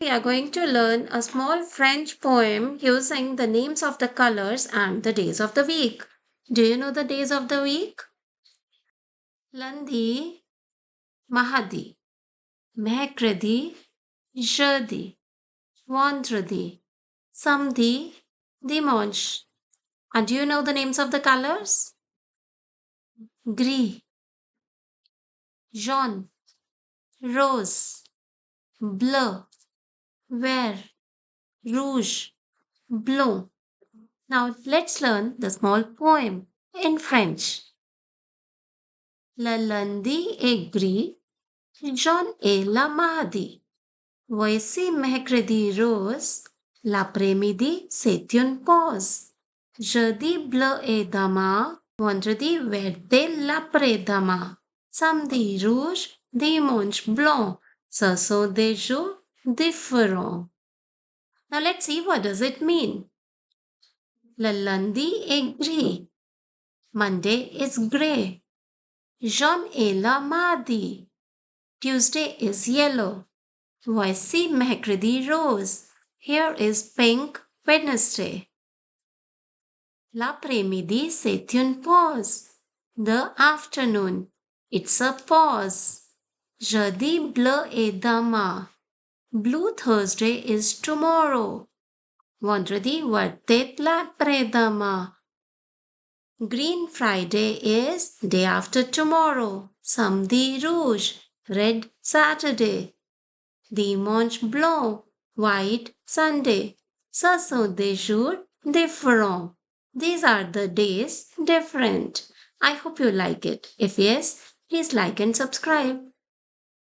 We are going to learn a small French poem using the names of the colors and the days of the week. Do you know the days of the week? Lundi, mardi, mercredi, jeudi, vendredi, samedi, dimanche. And do you know the names of the colors? Gris, jaune, rose, bleu, vert, rouge, blanc. Now let's learn the small poem in French. Le lundi est gris, jaune et la mardi. Voici mercredi rose, l'après-midi c'est une pause. Jeudi bleu et demain, vendredi vert et l'après-demain. Samedi rouge, dimanche blanc, ce sont des jours différents. Now let's see what does it mean. Le lundi est gris. Monday is grey. Jaune est la mardi. Tuesday is yellow. Voici mercredi rose. Here is pink Wednesday. L'après-midi, c'est une pause. The afternoon, it's a pause. Jeudi bleu et demain. Blue Thursday is tomorrow. Vendredi vert l'après-demain. Green Friday is day after tomorrow. Samedi rouge, red Saturday. Dimanche blanc, white Sunday. Ce sont des jours différents. These are the days different. I hope you like it. If yes, please like and subscribe.